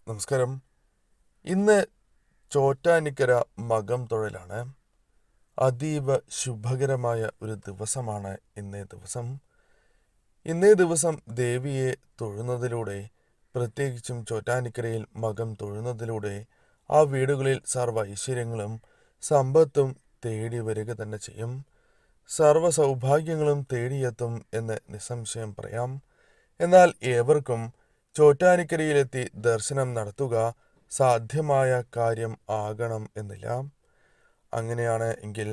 നമസ്കാരം. ഇന്ന് ചോറ്റാനിക്കര മകം തൊഴലാണ്. അതീവ ശുഭകരമായ ഒരു ദിവസമാണ് ഇന്നേ ദിവസം ദേവിയെ തൊഴുന്നതിലൂടെ, പ്രത്യേകിച്ചും ചോറ്റാനിക്കരയിൽ മകം തൊഴുന്നതിലൂടെ ആ വീടുകളിൽ സർവ്വ ഐശ്വര്യങ്ങളും സമ്പത്തും തേടി വരിക തന്നെ ചെയ്യും. സർവ്വ സൗഭാഗ്യങ്ങളും തേടിയെത്തും എന്ന് നിസ്സംശയം പറയാം. എന്നാൽ ഏവർക്കും ചോറ്റാനിക്കരയിലെത്തി ദർശനം നടത്തുക സാധ്യമായ കാര്യം ആകണം എന്നില്ല. അങ്ങനെയാണ് എങ്കിൽ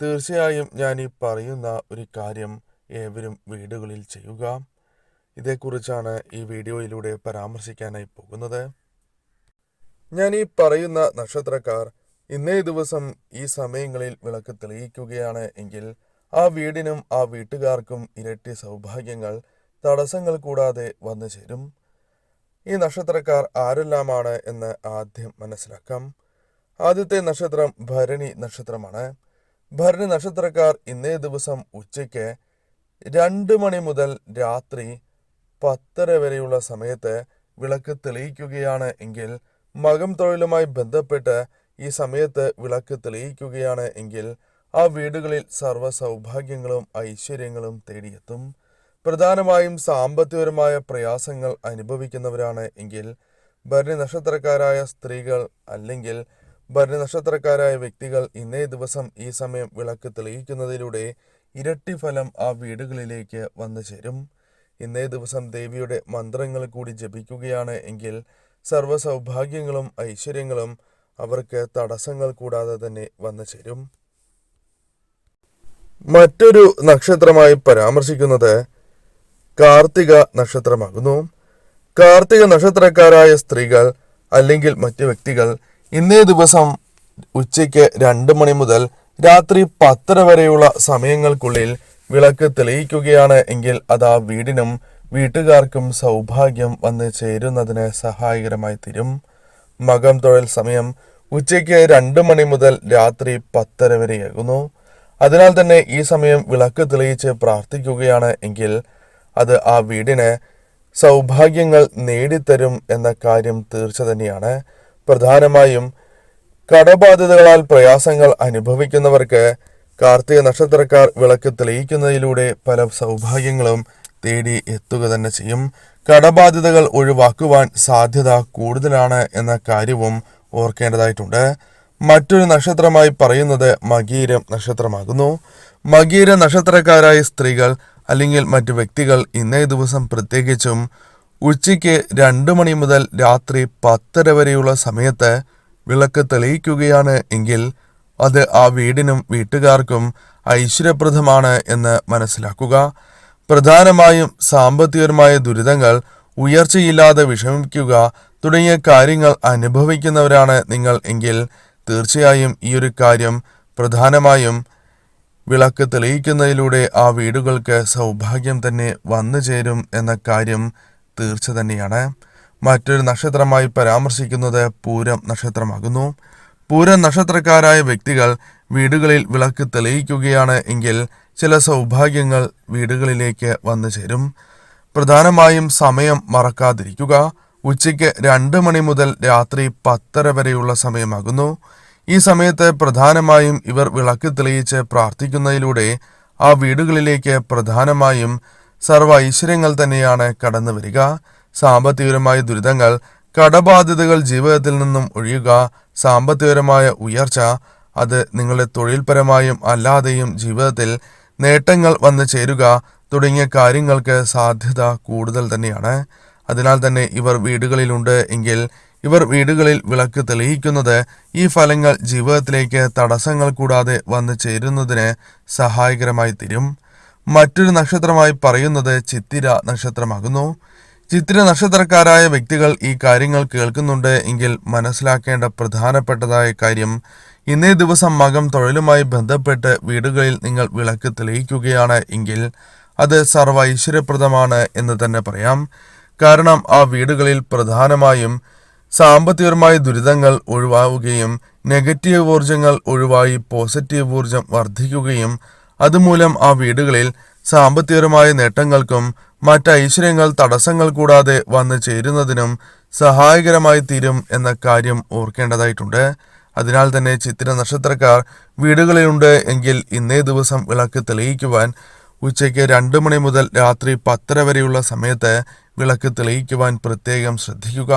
തീർച്ചയായും ഞാൻ ഈ പറയുന്ന ഒരു കാര്യം ഏവരും വീടുകളിൽ ചെയ്യുക. ഇതേക്കുറിച്ചാണ് ഈ വീഡിയോയിലൂടെ പരാമർശിക്കാനായി പോകുന്നത്. ഞാൻ ഈ പറയുന്ന നക്ഷത്രക്കാർ ഇന്നേ ദിവസം ഈ സമയങ്ങളിൽ വിളക്ക് തെളിയിക്കുകയാണ് എങ്കിൽ ആ വീടിനും ആ വീട്ടുകാർക്കും ഇരട്ടി സൗഭാഗ്യങ്ങൾ തടസ്സങ്ങൾ കൂടാതെ വന്നു ചേരും. ഈ നക്ഷത്രക്കാർ ആരെല്ലാമാണ് എന്ന് ആദ്യം മനസ്സിലാക്കാം. ആദ്യത്തെ നക്ഷത്രം ഭരണി നക്ഷത്രമാണ്. ഭരണി നക്ഷത്രക്കാർ ഇന്നേ ദിവസം ഉച്ചയ്ക്ക് 2 മണി മുതൽ രാത്രി 10:30 വരെയുള്ള സമയത്ത് വിളക്ക് തെളിയിക്കുകയാണ് എങ്കിൽ, മകം തൊഴിലുമായി ബന്ധപ്പെട്ട് ഈ സമയത്ത് വിളക്ക് തെളിയിക്കുകയാണ് എങ്കിൽ ആ വീടുകളിൽ സർവ്വ സൗഭാഗ്യങ്ങളും ഐശ്വര്യങ്ങളും തേടിയെത്തും. പ്രധാനമായും സാമ്പത്തികപരമായ പ്രയാസങ്ങൾ അനുഭവിക്കുന്നവരാണ് എങ്കിൽ ഭരണി നക്ഷത്രക്കാരായ സ്ത്രീകൾ അല്ലെങ്കിൽ ഭരണി നക്ഷത്രക്കാരായ വ്യക്തികൾ ഇന്നേ ദിവസം ഈ സമയം വിളക്ക് തെളിയിക്കുന്നതിലൂടെ ഇരട്ടി ഫലം ആ വീടുകളിലേക്ക് വന്നു ചേരും. ഇന്നേ ദിവസം ദേവിയുടെ മന്ത്രങ്ങൾ കൂടി ജപിക്കുകയാണ് എങ്കിൽ സർവ്വ സൗഭാഗ്യങ്ങളും ഐശ്വര്യങ്ങളും അവർക്ക് തടസ്സങ്ങൾ കൂടാതെ തന്നെ വന്നു ചേരും. മറ്റൊരു നക്ഷത്രമായി പരാമർശിക്കുന്നത് കാർത്തിക നക്ഷത്രമാകുന്നു. കാർത്തിക നക്ഷത്രക്കാരായ സ്ത്രീകൾ അല്ലെങ്കിൽ മറ്റു വ്യക്തികൾ ഇന്നേ ദിവസം ഉച്ചയ്ക്ക് 2 മണി മുതൽ രാത്രി 10:30 വരെയുള്ള സമയങ്ങൾക്കുള്ളിൽ വിളക്ക് തെളിയിക്കുകയാണ് എങ്കിൽ അത് ആ വീടിനും വീട്ടുകാർക്കും സൗഭാഗ്യം വന്ന് ചേരുന്നതിന് സഹായകരമായി തീരും. മകം തൊഴൽ സമയം ഉച്ചയ്ക്ക് 2 മണി മുതൽ രാത്രി 10:30 വരെയാകുന്നു. അതിനാൽ തന്നെ ഈ സമയം വിളക്ക് തെളിയിച്ച് പ്രാർത്ഥിക്കുകയാണ് എങ്കിൽ അത് ആ വീടിന് സൗഭാഗ്യങ്ങൾ നേടിത്തരും എന്ന കാര്യം തീർച്ച തന്നെയാണ്. പ്രധാനമായും കടബാധ്യതകളാൽ പ്രയാസങ്ങൾ അനുഭവിക്കുന്നവർക്ക് കാർത്തിക നക്ഷത്രക്കാർ വിളക്ക് തെളിയിക്കുന്നതിലൂടെ പല സൗഭാഗ്യങ്ങളും തേടി എത്തുക തന്നെ ചെയ്യും. കടബാധ്യതകൾ ഒഴിവാക്കുവാൻ സാധ്യത കൂടുതലാണ് എന്ന കാര്യവും ഓർക്കേണ്ടതായിട്ടുണ്ട്. മറ്റൊരു നക്ഷത്രമായി പറയുന്നത് മകീരം നക്ഷത്രമാകുന്നു. മകീര നക്ഷത്രക്കാരായ സ്ത്രീകൾ അല്ലെങ്കിൽ മറ്റു വ്യക്തികൾ ഇന്നേ ദിവസം പ്രത്യേകിച്ചും ഉച്ചയ്ക്ക് 2 മണി മുതൽ രാത്രി 10:30 വരെയുള്ള സമയത്ത് വിളക്ക് തെളിയിക്കുകയാണ് എങ്കിൽ അത് ആ വീടിനും വീട്ടുകാർക്കും ഐശ്വര്യപ്രദമാണ് എന്ന് മനസ്സിലാക്കുക. പ്രധാനമായും സാമ്പത്തികപരമായ ദുരിതങ്ങൾ, ഉയർച്ചയില്ലാതെ വിഷമിക്കുക തുടങ്ങിയ കാര്യങ്ങൾ അനുഭവിക്കുന്നവരാണ് നിങ്ങൾ എങ്കിൽ തീർച്ചയായും ഈ ഒരു കാര്യം പ്രധാനമായും വിളക്ക് തെളിയിക്കുന്നതിലൂടെ ആ വീടുകൾക്ക് സൗഭാഗ്യം തന്നെ വന്നു ചേരും എന്ന കാര്യം തീർച്ച തന്നെയാണ്. മറ്റൊരു നക്ഷത്രമായി പരാമർശിക്കുന്നത് പൂരം നക്ഷത്രമാകുന്നു. പൂരം നക്ഷത്രക്കാരായ വ്യക്തികൾ വീടുകളിൽ വിളക്ക് തെളിയിക്കുകയാണ് എങ്കിൽ ചില സൗഭാഗ്യങ്ങൾ വീടുകളിലേക്ക് വന്നു ചേരും. പ്രധാനമായും സമയം മറക്കാതിരിക്കുക. ഉച്ചയ്ക്ക് 2 മണി മുതൽ രാത്രി 10:30 വരെയുള്ള സമയമാകുന്നു. ഈ സമയത്ത് പ്രധാനമായും ഇവർ വിളക്ക് തെളിയിച്ച് പ്രാർത്ഥിക്കുന്നതിലൂടെ ആ വീടുകളിലേക്ക് പ്രധാനമായും സർവ്വ ഐശ്വര്യങ്ങൾ തന്നെയാണ് കടന്നു വരിക. സാമ്പത്തികപരമായ ദുരിതങ്ങൾ, കടബാധ്യതകൾ ജീവിതത്തിൽ നിന്നും ഒഴിയുക, സാമ്പത്തികപരമായ ഉയർച്ച, അത് നിങ്ങളുടെ തൊഴിൽപരമായും അല്ലാതെയും ജീവിതത്തിൽ നേട്ടങ്ങൾ വന്നു ചേരുക തുടങ്ങിയ കാര്യങ്ങൾക്ക് സാധ്യത കൂടുതൽ തന്നെയാണ്. അതിനാൽ തന്നെ ഇവർ വീടുകളിലുണ്ട് എങ്കിൽ ഇവർ വീടുകളിൽ വിളക്ക് തെളിയിക്കുന്നത് ഈ ഫലങ്ങൾ ജീവിതത്തിലേക്ക് തടസ്സങ്ങൾ കൂടാതെ വന്നു ചേരുന്നതിന് സഹായകരമായി തീരും. മറ്റൊരു നക്ഷത്രമായി പറയുന്നത് ചിത്തിര നക്ഷത്രമാകുന്നു. ചിത്തിര നക്ഷത്രക്കാരായ വ്യക്തികൾ ഈ കാര്യങ്ങൾ കേൾക്കുന്നുണ്ട് എങ്കിൽ മനസ്സിലാക്കേണ്ട പ്രധാനപ്പെട്ടതായ കാര്യം, ഇന്നേ ദിവസം മകം തൊഴിലുമായി ബന്ധപ്പെട്ട് വീടുകളിൽ നിങ്ങൾ വിളക്ക് തെളിയിക്കുകയാണ് എങ്കിൽ അത് സർവ്വ ഐശ്വര്യപ്രദമാണ് എന്ന് തന്നെ പറയാം. കാരണം ആ വീടുകളിൽ പ്രധാനമായും സാമ്പത്തികപരമായ ദുരിതങ്ങൾ ഒഴിവാവുകയും നെഗറ്റീവ് ഊർജങ്ങൾ ഒഴിവായി പോസിറ്റീവ് ഊർജം വർദ്ധിക്കുകയും അതുമൂലം ആ വീടുകളിൽ സാമ്പത്തികപരമായ നേട്ടങ്ങൾക്കും മറ്റ് ഐശ്വര്യങ്ങൾ തടസ്സങ്ങൾ കൂടാതെ വന്നു ചേരുന്നതിനും സഹായകരമായി തീരും എന്ന കാര്യം ഓർക്കേണ്ടതായിട്ടുണ്ട്. അതിനാൽ തന്നെ ചിത്തിര നക്ഷത്രക്കാർ വീടുകളിലുണ്ട് എങ്കിൽ ഇന്നേ ദിവസം വിളക്ക് തെളിയിക്കുവാൻ ഉച്ചയ്ക്ക് 2 മണി മുതൽ രാത്രി 10:30 വരെയുള്ള സമയത്ത് വിളക്ക് തെളിയിക്കുവാൻ പ്രത്യേകം ശ്രദ്ധിക്കുക.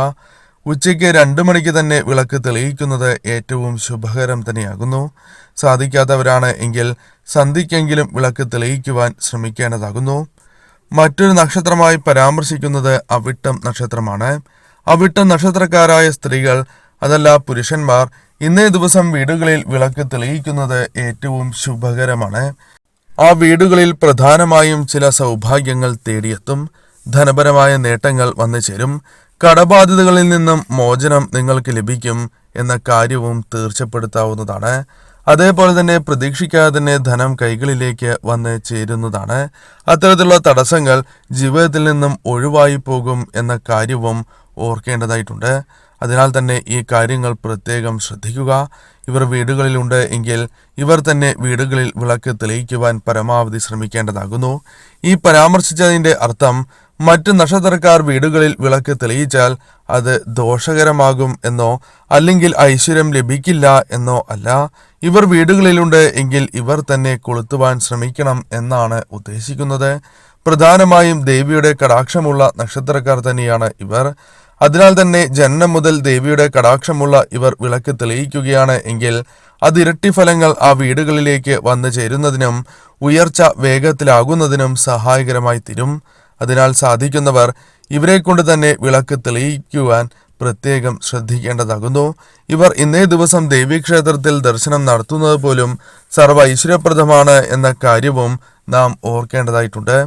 ഉച്ചയ്ക്ക് 2 മണിക്ക് തന്നെ വിളക്ക് തെളിയിക്കുന്നത് ഏറ്റവും ശുഭകരം തന്നെയാകുന്നു. സാധിക്കാത്തവരാണ് എങ്കിൽ സന്ധ്യയ്ക്കെങ്കിലും വിളക്ക് തെളിയിക്കുവാൻ ശ്രമിക്കേണ്ടതാകുന്നു. മറ്റൊരു നക്ഷത്രമായി പരാമർശിക്കുന്നത് അവിട്ടം നക്ഷത്രമാണ്. അവിട്ടം നക്ഷത്രക്കാരായ സ്ത്രീകൾ അതല്ല പുരുഷന്മാർ ഇന്നേ ദിവസം വീടുകളിൽ വിളക്ക് തെളിയിക്കുന്നത് ഏറ്റവും ശുഭകരമാണ്. ആ വീടുകളിൽ പ്രധാനമായും ചില സൗഭാഗ്യങ്ങൾ തേടിയെത്തും. ധനപരമായ നേട്ടങ്ങൾ വന്നു ചേരും. കടബാധ്യതകളിൽ നിന്നും മോചനം നിങ്ങൾക്ക് ലഭിക്കും എന്ന കാര്യവും തീർച്ചപ്പെടുത്താവുന്നതാണ്. അതേപോലെ തന്നെ പ്രതീക്ഷിക്കാതെ തന്നെ ധനം കൈകളിലേക്ക് വന്ന് ചേരുന്നതാണ്. അത്തരത്തിലുള്ള തടസ്സങ്ങൾ ജീവിതത്തിൽ നിന്നും ഒഴിവായി പോകും എന്ന കാര്യവും ഓർക്കേണ്ടതായിട്ടുണ്ട്. അതിനാൽ തന്നെ ഈ കാര്യങ്ങൾ പ്രത്യേകം ശ്രദ്ധിക്കുക. ഇവർ വീടുകളിലുണ്ട് എങ്കിൽ ഇവർ തന്നെ വീടുകളിൽ വിളക്ക് തെളിയിക്കുവാൻ പരമാവധി ശ്രമിക്കേണ്ടതാകുന്നു. ഈ പരാമർശിച്ചതിൻ്റെ അർത്ഥം മറ്റ് നക്ഷത്രക്കാർ വീടുകളിൽ വിളക്ക് തെളിയിച്ചാൽ അത് ദോഷകരമാകും എന്നോ അല്ലെങ്കിൽ ഐശ്വര്യം ലഭിക്കില്ല എന്നോ അല്ല. ഇവർ വീടുകളിലുണ്ട് എങ്കിൽ ഇവർ തന്നെ കൊളുത്തുവാൻ ശ്രമിക്കണം എന്നാണ് ഉദ്ദേശിക്കുന്നത്. പ്രധാനമായും ദേവിയുടെ കടാക്ഷമുള്ള നക്ഷത്രക്കാർ തന്നെയാണ് ഇവർ. അതിനാൽ തന്നെ ജനനം മുതൽ ദേവിയുടെ കടാക്ഷമുള്ള ഇവർ വിളക്ക് തെളിയിക്കുകയാണ് എങ്കിൽ അത് ഇരട്ടി ഫലങ്ങൾ ആ വീടുകളിലേക്ക് വന്നു ചേരുന്നതിനും ഉയർച്ച വേഗത്തിലാകുന്നതിനും സഹായകരമായി തീരും. അതിനാൽ സാധിക്കുന്നവർ ഇവരെ കൊണ്ട് തന്നെ വിളക്ക് തെളിയിക്കുവാൻ പ്രത്യേകം ശ്രദ്ധിക്കേണ്ടതാകുന്നു. ഇവർ ഇന്നേ ദിവസം ദേവീക്ഷേത്രത്തിൽ ദർശനം നടത്തുന്നത് പോലും സർവ്വ ഐശ്വര്യപ്രദമാണ് എന്ന കാര്യവും നാം ഓർക്കേണ്ടതായിട്ടുണ്ട്.